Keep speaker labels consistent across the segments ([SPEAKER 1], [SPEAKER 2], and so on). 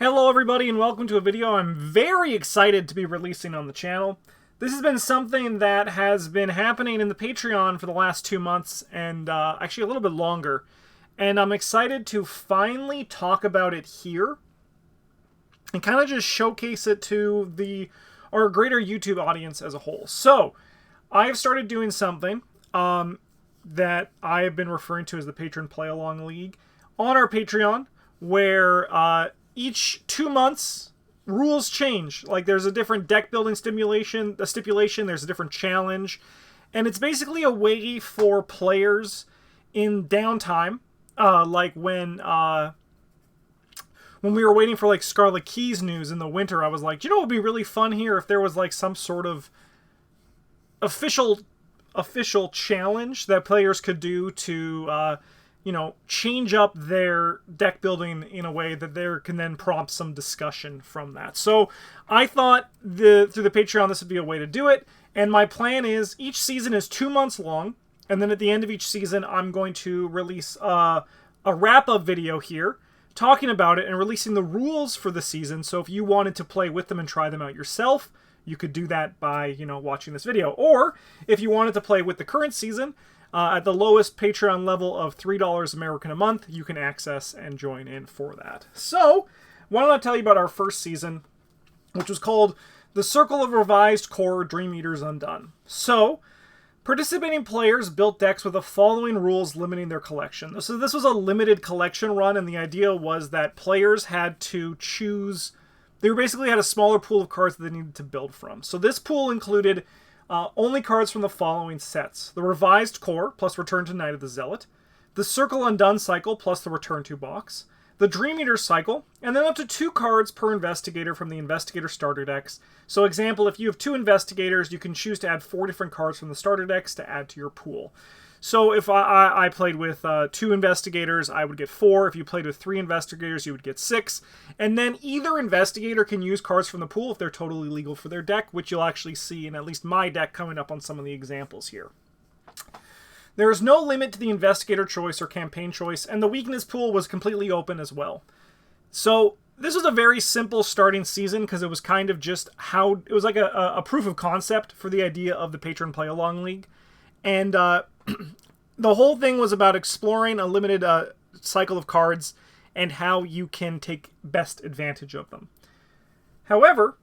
[SPEAKER 1] Hello everybody and welcome to a video I'm very excited to be releasing on the channel. This has been something that has been happening in the Patreon for the last 2 months and actually a little bit longer. And I'm excited to finally talk about it here and kind of just showcase it to our greater YouTube audience as a whole. So, I've started doing something that I have been referring to as the Patron Playalong League on our Patreon, where each 2 months, rules change. Like, there's a different deck building stipulation, there's a different challenge, and it's basically a way for players in downtime, like when we were waiting for, like, Scarlet Keys news in the winter. I was like, you know what would be really fun here if there was, like, some sort of official challenge that players could do to, change up their deck building in a way that there can then prompt some discussion from that. So I thought through the Patreon this would be a way to do it, and my plan is each season is 2 months long, and then at the end of each season I'm going to release a wrap-up video here talking about it and releasing the rules for the season. So if you wanted to play with them and try them out yourself, you could do that by, watching this video. Or if you wanted to play with the current season, at the lowest Patreon level of $3 American a month, you can access and join in for that. So, why don't I tell you about our first season, which was called The Circle of Revised Core Dream Eaters Undone. So, participating players built decks with the following rules limiting their collection. So this was a limited collection run, and the idea was that players had to choose. They basically had a smaller pool of cards that they needed to build from. So this pool included only cards from the following sets: the Revised Core plus Return to Night of the Zealot, the Circle Undone cycle plus the Return to box, the Dream Eater cycle, and then up to 2 cards per Investigator from the Investigator starter decks. So example, if you have 2 Investigators, you can choose to add 4 different cards from the starter decks to add to your pool. So if I played with 2 Investigators, I would get 4. If you played with 3 Investigators, you would get 6. And then either Investigator can use cards from the pool if they're totally legal for their deck, which you'll actually see in at least my deck coming up on some of the examples here. There is no limit to the Investigator choice or campaign choice, and the weakness pool was completely open as well. So this was a very simple starting season because it was kind of just it was like a proof of concept for the idea of the Patron Play-Along League. And the whole thing was about exploring a limited cycle of cards and how you can take best advantage of them. However,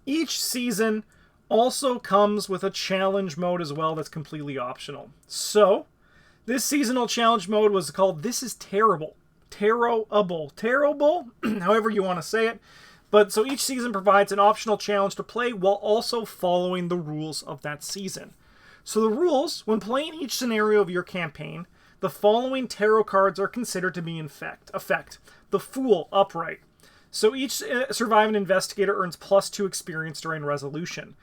[SPEAKER 1] each season also comes with a challenge mode as well that's completely optional. So, this seasonal challenge mode was called This is Terrible. Terrible, however you want to say it. But so each season provides an optional challenge to play while also following the rules of that season. So the rules: when playing each scenario of your campaign, the following tarot cards are considered to be in effect. The Fool, upright. So each surviving Investigator earns +2 experience during resolution.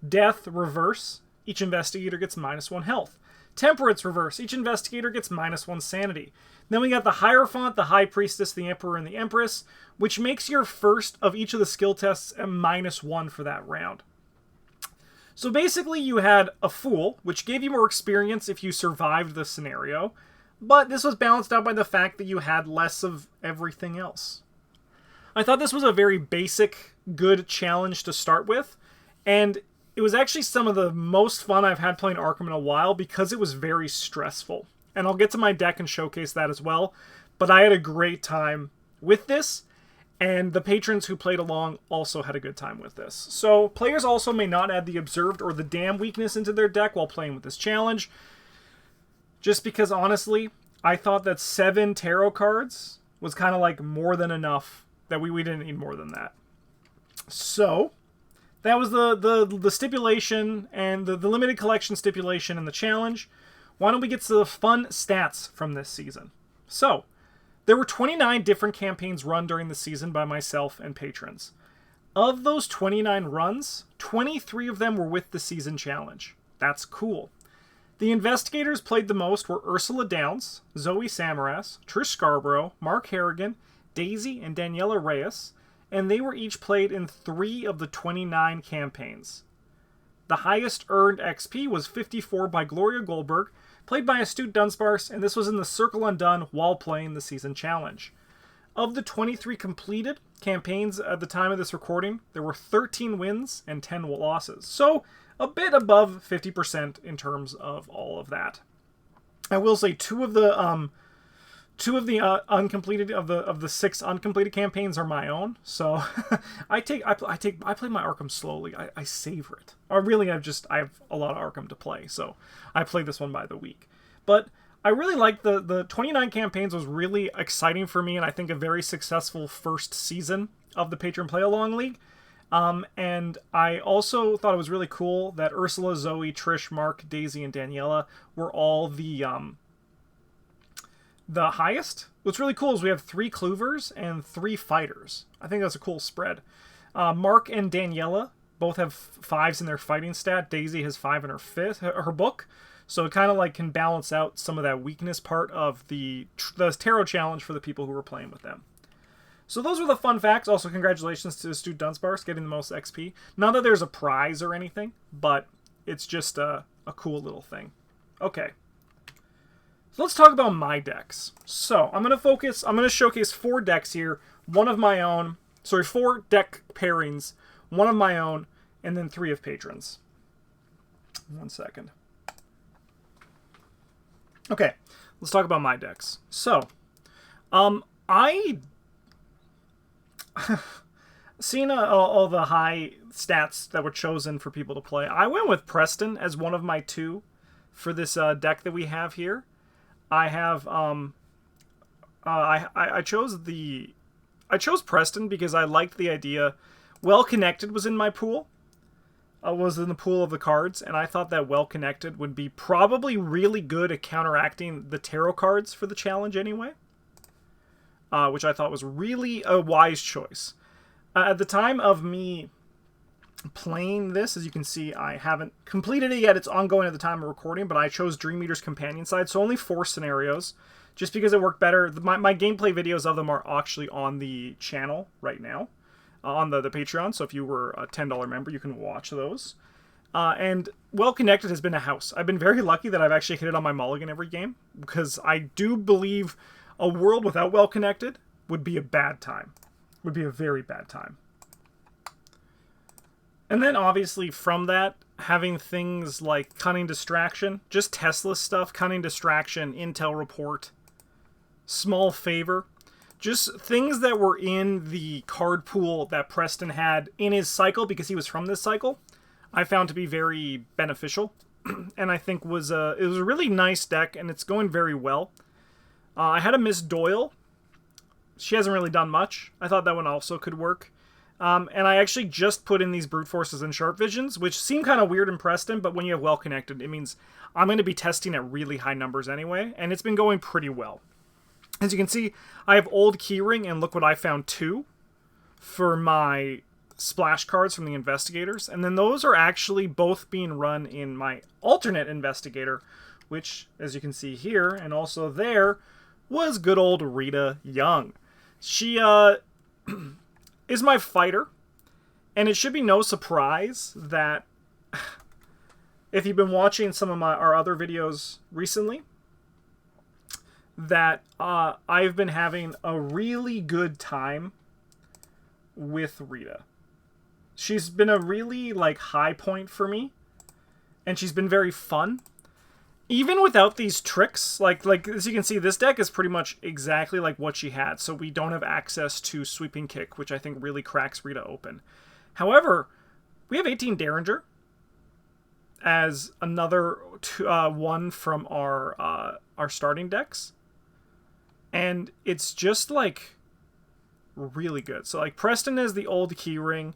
[SPEAKER 1] Death, reverse. Each Investigator gets -1 health. Temperance, reverse. Each Investigator gets -1 sanity. Then we got the Hierophant, the High Priestess, the Emperor, and the Empress, which makes your first of each of the skill tests a -1 for that round. So basically you had a Fool, which gave you more experience if you survived the scenario, but this was balanced out by the fact that you had less of everything else. I thought this was a very basic, good challenge to start with, and it was actually some of the most fun I've had playing Arkham in a while because it was very stressful. And I'll get to my deck and showcase that as well, but I had a great time with this. And the patrons who played along also had a good time with this. So, players also may not add the Observed or the Damn weakness into their deck while playing with this challenge. Just because, honestly, I thought that 7 tarot cards was kind of like more than enough, that we didn't need more than that. So, that was the stipulation and the limited collection stipulation and the challenge. Why don't we get to the fun stats from this season? So, there were 29 different campaigns run during the season by myself and patrons. Of those 29 runs, 23 of them were with the season challenge. That's cool. The Investigators played the most were Ursula Downs, Zoe Samaras, Trish Scarborough, Mark Harrigan, Daisy, and Daniela Reyes, and they were each played in 3 of the 29 campaigns. The highest earned XP was 54 by Gloria Goldberg, played by Astute Dunsparce, and this was in the Circle Undone while playing the season challenge. Of the 23 completed campaigns at the time of this recording, there were 13 wins and 10 losses. So a bit above 50% in terms of all of that. I will say two of the uncompleted of the 6 uncompleted campaigns are my own. So I play my Arkham slowly. I savor it. I have a lot of Arkham to play, so I play this one by the week. But I really like the 29 campaigns was really exciting for me, and I think a very successful first season of the Patron Playalong League. And I also thought it was really cool that Ursula, Zoe, Trish, Mark, Daisy, and Daniela were all the highest. What's really cool is we have 3 Cloovers and 3 Fighters. I think that's a cool spread. Mark and Daniela both have 5s in their fighting stat. Daisy has 5 in her book. So it kind of like can balance out some of that weakness part of the tarot challenge for the people who were playing with them. So those were the fun facts. Also, congratulations to Astute Dunsparce getting the most XP. Not that there's a prize or anything, but it's just a cool little thing. Okay. So let's talk about my decks. So I'm going to showcase 4 decks here. 4 deck pairings, 1 of my own, and then 3 of Patrons. 1 second. Okay, let's talk about my decks. So, I seeing all the high stats that were chosen for people to play, I went with Preston as one of my 2 for this deck that we have here. I have I chose Preston because I liked the idea. Well Connected was in my pool. Was in the pool of the cards, and I thought that Well Connected would be probably really good at counteracting the tarot cards for the challenge anyway, which I thought was really a wise choice. At the time of me playing this, as you can see, I haven't completed it yet. It's ongoing at the time of recording, but I chose Dream Eater's Companion side, so only 4 scenarios, just because it worked better. My gameplay videos of them are actually on the channel right now. On the Patreon, so if you were a $10 member, you can watch those. And Well Connected has been a house. I've been very lucky that I've actually hit it on my mulligan every game, because I do believe a world without Well Connected would be a bad time. Would be a very bad time. And then obviously from that, having things like Cunning Distraction, just Tesla stuff, Cunning Distraction, Intel Report, Small Favor, just things that were in the card pool that Preston had in his cycle, because he was from this cycle, I found to be very beneficial. And I think it was a really nice deck, and it's going very well. I had a Miss Doyle. She hasn't really done much. I thought that one also could work. And I actually just put in these Brute Forces and Sharp Visions, which seem kind of weird in Preston, but when you have Well Connected, it means I'm going to be testing at really high numbers anyway, and it's been going pretty well. As you can see, I have Old Keyring, and look what I found 2 for my splash cards from the Investigators. And then those are actually both being run in my alternate Investigator, which, as you can see here, and also there, was good old Rita Young. She is my fighter, and it should be no surprise that if you've been watching some of our other videos recently, that I've been having a really good time with Rita. She's been a really high point for me, and she's been very fun. Even without these tricks, like as you can see, this deck is pretty much exactly like what she had, so we don't have access to Sweeping Kick, which I think really cracks Rita open. However, we have 18 Derringer as another one from our starting decks. And it's just really good. So Preston is the Old Keyring,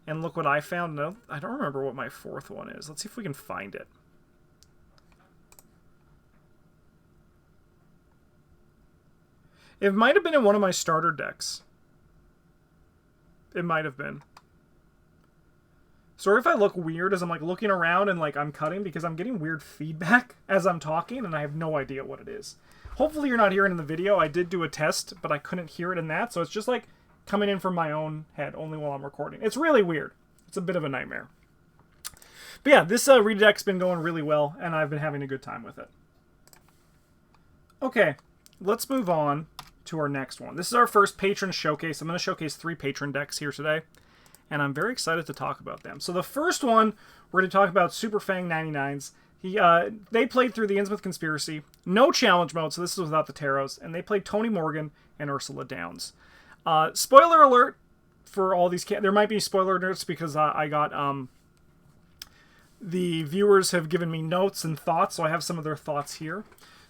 [SPEAKER 1] and look what I found. No, I don't remember what my 4th one is. Let's see if we can find it. It might have been in one of my starter decks. It might have been. Sorry if I look weird as I'm looking around and I'm cutting, because I'm getting weird feedback as I'm talking and I have no idea what it is. Hopefully you're not hearing it in the video. I did do a test, but I couldn't hear it in that, so it's just coming in from my own head only while I'm recording. It's really weird. It's a bit of a nightmare. But yeah, this Rita deck's been going really well, and I've been having a good time with it. Okay, let's move on to our next one. This is our first Patron showcase. I'm going to showcase 3 Patron decks here today, and I'm very excited to talk about them. So the first one, we're going to talk about Super Fang 99s. They played through the Innsmouth Conspiracy. No challenge mode, so this is without the Taros. And they played Tony Morgan and Ursula Downs. Spoiler alert for all these... There might be spoiler alerts because I got... the viewers have given me notes and thoughts, so I have some of their thoughts here.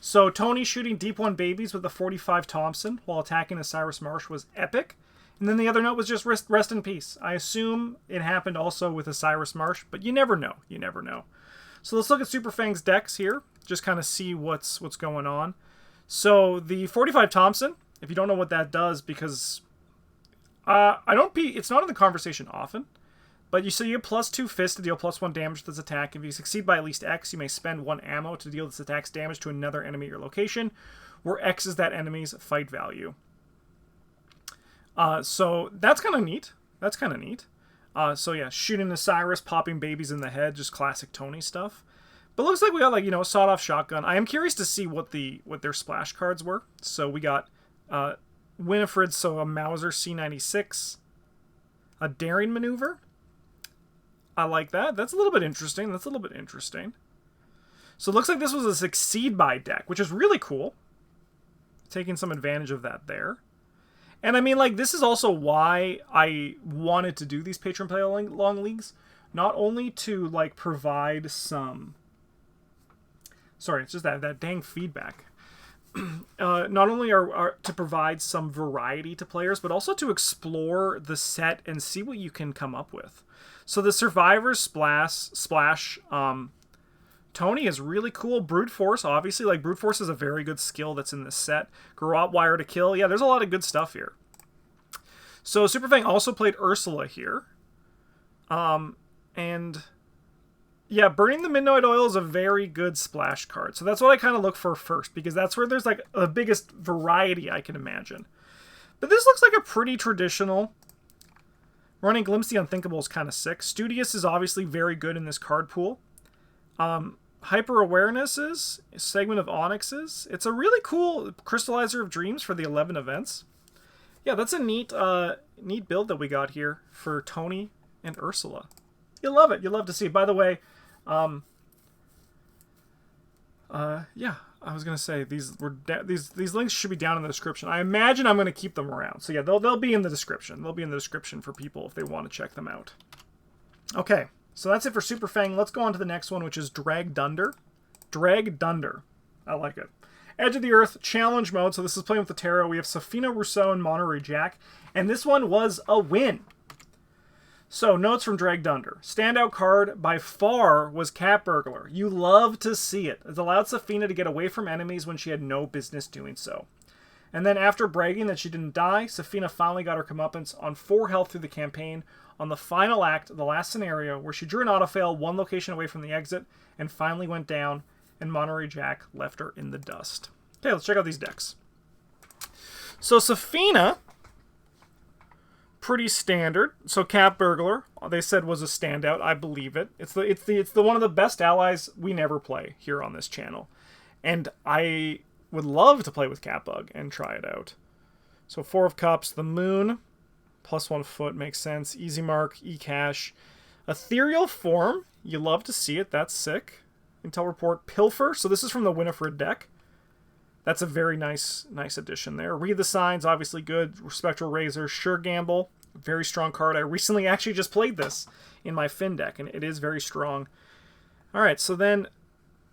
[SPEAKER 1] So Tony shooting Deep One Babies with the 45 Thompson while attacking Osiris Marsh was epic. And then the other note was just rest in peace. I assume it happened also with Osiris Marsh, but you never know. You never know. So let's look at Super Fang's decks here. Just kind of see what's going on. So the 45 Thompson, if you don't know what that does, because it's not in the conversation often, but you get +2 fists to deal +1 damage to this attack. If you succeed by at least X, you may spend 1 ammo to deal this attack's damage to another enemy at your location, where X is that enemy's fight value. So that's kind of neat. So yeah, shooting Osiris, popping babies in the head, just classic Tony stuff. But looks like we got, like, a sawed-off shotgun. I am curious to see what their splash cards were. So we got Winifred, so a Mauser C96, a Daring Maneuver. I like that. That's a little bit interesting. So it looks like this was a Succeed by deck, which is really cool. Taking some advantage of that there. And I mean, like, this is also why I wanted to do these Patron Playalong leagues. Not only to, like, provide some... Sorry, it's just that dang feedback. Not only are to provide some variety to players, but also to explore the set and see what you can come up with. So the Survivor's Splash Tony is really cool. Brute Force, obviously. Like, Brute Force is a very good skill that's in this set. Garrote Wire to kill. Yeah, there's a lot of good stuff here. So Super Fang also played Ursula here. And yeah, Burning the Midnight Oil is a very good splash card. So that's what I kind of look for first, because that's where there's, like, the biggest variety I can imagine. But this looks like a pretty traditional... Running Glimpse the Unthinkable is kind of sick. Studious is obviously very good in this card pool. Hyper Awarenesses, Segment of Onyxes. It's a really cool Crystallizer of Dreams for the 11 events. Yeah, that's a neat build that we got here for Tony and Ursula. You love it. You love to see it. By the way, yeah, I was gonna say these links should be down in the description. I imagine I'm gonna keep them around. So yeah, they'll be in the description. They'll be in the description for people if they want to check them out. Okay, so that's it for Super Fang. Let's go on to the next one, which is Drag Dunder. Drag Dunder. I like it. Edge of the Earth Challenge mode. So this is playing with the Tarot. We have Safina Rousseau and Monterey Jack, and this one was a win. So, notes from Drag Dunder. Standout card by far was Cat Burglar. You love to see it. It allowed Safina to get away from enemies when she had no business doing so. And then after bragging that she didn't die, Safina finally got her comeuppance on 4 health through the campaign on the final act, the last scenario, where she drew an autofail 1 location away from the exit and finally went down, and Monterey Jack left her in the dust. Okay, let's check out these decks. So Safina... pretty standard. So Cat Burglar, they said, was a standout. I believe it. It's the one of the best allies we never play here on this channel, and I would love to play with Catbug and try it out. So 4 of Cups, the Moon, +1 foot makes sense. Easy Mark, E-Cash, Ethereal Form. You love to see it. That's sick. Intel Report, Pilfer. So this is from the Winifred deck. That's a very nice addition there. Read the Signs, obviously good. Spectral Razor, Sure Gamble, very strong card. I recently actually just played this in my Finn deck, and it is very strong. All right, so then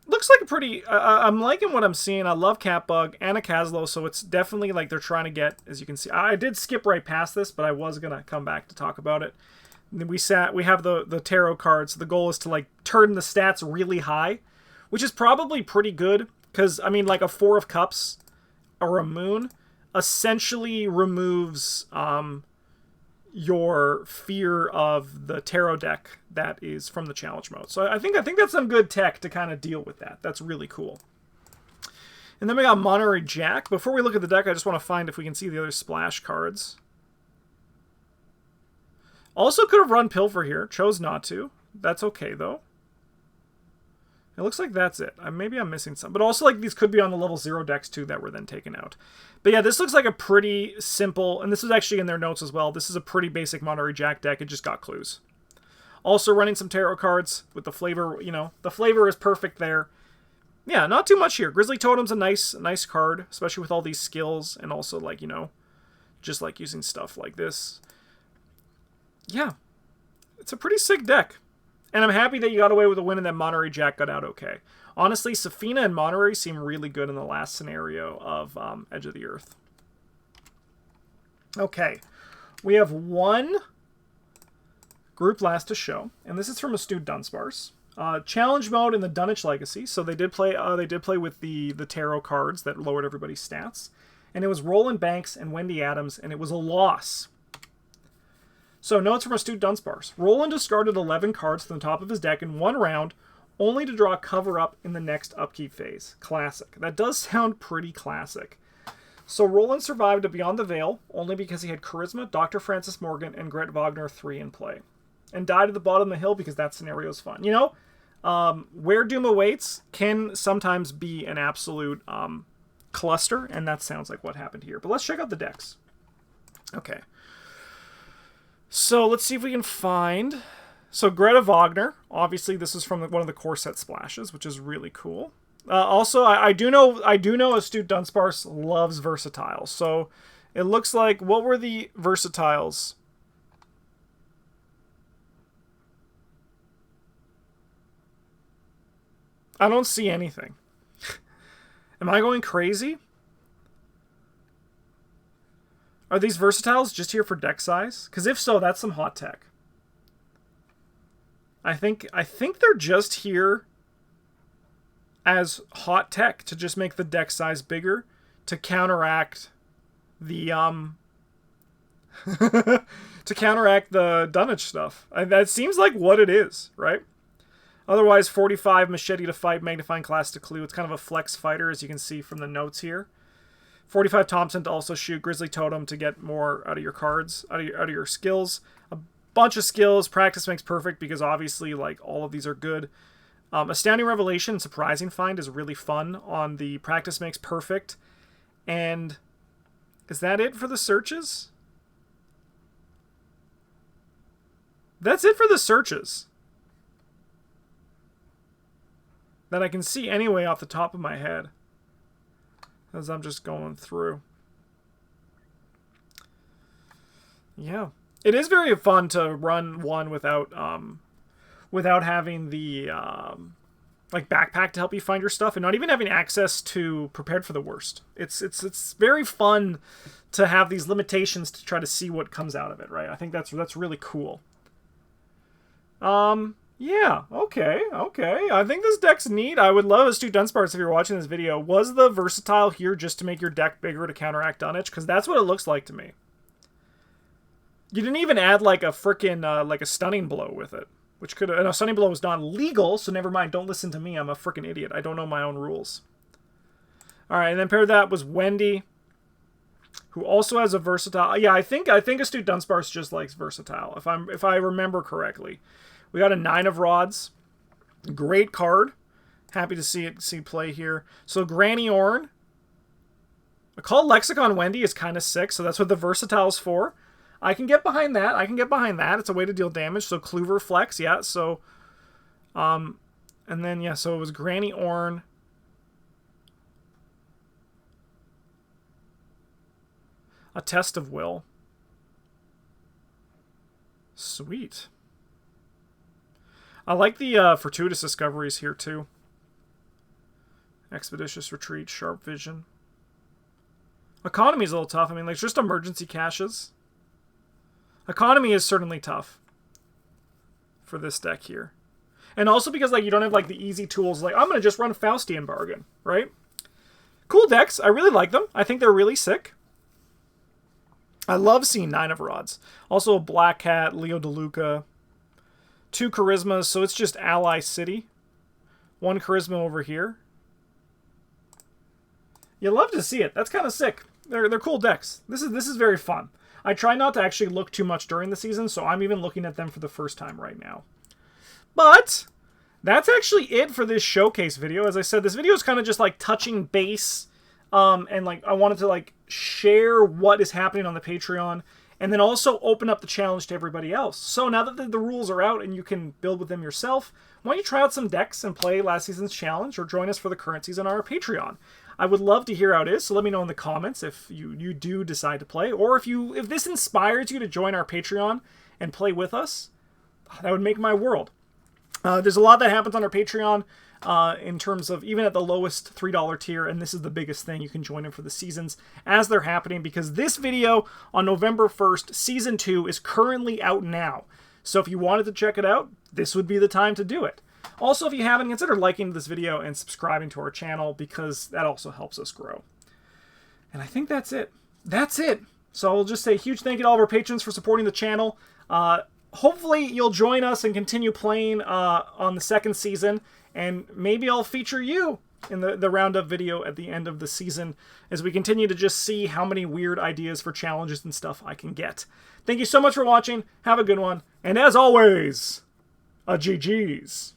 [SPEAKER 1] looks like a pretty... I'm liking what I'm seeing. I love Catbug and a Caslo, so it's definitely like they're trying to get, as you can see. I did skip right past this, but I was going to come back to talk about it. We have the tarot cards. The goal is to, like, turn the stats really high, which is probably pretty good. Because, I mean, like a 4 of Cups or a Moon essentially removes your fear of the tarot deck that is from the challenge mode. So I think that's some good tech to kind of deal with that. That's really cool. And then we got Monterey Jack. Before we look at the deck, I just want to find if we can see the other splash cards. Also could have run Pilfer here. Chose not to. That's okay, though. It looks like that's it. Maybe I'm missing some. But also, like, these could be on the level 0 decks, too, that were then taken out. But yeah, this looks like a pretty simple, and this is actually in their notes as well, this is a pretty basic Monterey Jack deck. It just got clues. Also running some tarot cards with the flavor, you know, the flavor is perfect there. Yeah, not too much here. Grizzly Totem's a nice card, especially with all these skills, and also, like, you know, just, like, using stuff like this. Yeah, it's a pretty sick deck. And I'm happy that you got away with a win and that Monterey Jack got out okay. Honestly, Safina and Monterey seem really good in the last scenario of Edge of the Earth. Okay, we have one group last to show, and this is from Astute Dunsparce. Challenge mode in the Dunwich Legacy, so they did play with the tarot cards that lowered everybody's stats. And it was Roland Banks and Wendy Adams, and it was a loss. So, notes from Astute Dunsparce. Roland discarded 11 cards from the top of his deck in one round, only to draw a cover-up in the next upkeep phase. Classic. That does sound pretty classic. So, Roland survived to Beyond the Veil, only because he had Charisma, Dr. Francis Morgan, and Gret Wagner 3 in play. And died at the bottom of the hill because that scenario is fun. You know, where Doom awaits can sometimes be an absolute cluster, and that sounds like what happened here. But let's check out the decks. Okay. So let's see if we can find... So Greta Wagner, obviously this is from one of the core set splashes, which is really cool. Also, I do know Astute Dunsparce loves versatiles. So it looks like, what were the versatiles? I don't see anything. Am I going crazy? Are these versatiles just here for deck size? Because if so, that's some hot tech. I think they're just here as hot tech to just make the deck size bigger to counteract the to counteract the Dunwich stuff. That seems like what it is, right? Otherwise, 45 Machete to fight, Magnifying Class to clue. It's kind of a flex fighter, as you can see from the notes here. 45 Thompson to also shoot, Grizzly Totem to get more out of your cards, out of your skills. A bunch of skills. Practice makes perfect because obviously, like, all of these are good. Astounding Revelation and Surprising Find is really fun on the Practice Makes Perfect. And is that it for the searches? That's it for the searches. That I can see anyway off the top of my head. As I'm just going through. Yeah. It is very fun to run one without having the like backpack to help you find your stuff, and not even having access to Prepared for the Worst. It's very fun to have these limitations to try to see what comes out of it, right? I think that's really cool. Yeah, okay. I think this deck's neat. I would love Astute Dunsparce, if you're watching this video. Was the versatile here just to make your deck bigger to counteract Dunwich? Because that's what it looks like to me. You didn't even add like a frickin' like a Stunning Blow with it. Which could have... No, Stunning Blow was not legal, so never mind. Don't listen to me. I'm a frickin' idiot. I don't know my own rules. Alright, and then paired that was Wendy, who also has a versatile... Yeah, I think Astute Dunsparce just likes versatile, if I remember correctly. We got a 9 of Rods. Great card. Happy to see play here. So Granny Orn. I call Lexicon Wendy is kind of sick, so that's what the versatile's for. I can get behind that. It's a way to deal damage. So Clover Flex, yeah. So, and then, yeah, so it was Granny Orn. A Test of Will. Sweet. I like the Fortuitous Discoveries here, too. Expeditious Retreat, Sharp Vision. Economy's a little tough. I mean, like, just emergency caches. Economy is certainly tough for this deck here. And also because, like, you don't have, like, the easy tools. Like, I'm going to just run Faustian Bargain, right? Cool decks. I really like them. I think they're really sick. I love seeing 9 of Rods. Also a Black Cat, Leo DeLuca. 2 Charismas, so it's just Ally City. 1 Charisma over here. You love to see it. That's kind of sick. They're cool decks. This is very fun. I try not to actually look too much during the season, so I'm even looking at them for the first time right now. But that's actually it for this showcase video. As I said, this video is kind of just like touching base, and like I wanted to like share what is happening on the Patreon, and then also open up the challenge to everybody else. So now that the rules are out and you can build with them yourself, why don't you try out some decks and play last season's challenge, or join us for the current season on our Patreon. I would love to hear how it is, so let me know in the comments if you do decide to play, or if this inspires you to join our Patreon and play with us. That would make my world. There's a lot that happens on our Patreon in terms of even at the lowest $3 tier, and this is the biggest thing. You can join in for the seasons as they're happening, because this video on November 1st, Season 2, is currently out now. So if you wanted to check it out, this would be the time to do it. Also, if you haven't, consider liking this video and subscribing to our channel, because that also helps us grow. And I think that's it. That's it. So I'll just say a huge thank you to all of our patrons for supporting the channel. Hopefully you'll join us and continue playing on the second season, and maybe I'll feature you in the roundup video at the end of the season as we continue to just see how many weird ideas for challenges and stuff I can get. Thank you so much for watching. Have a good one. And as always, a GG's.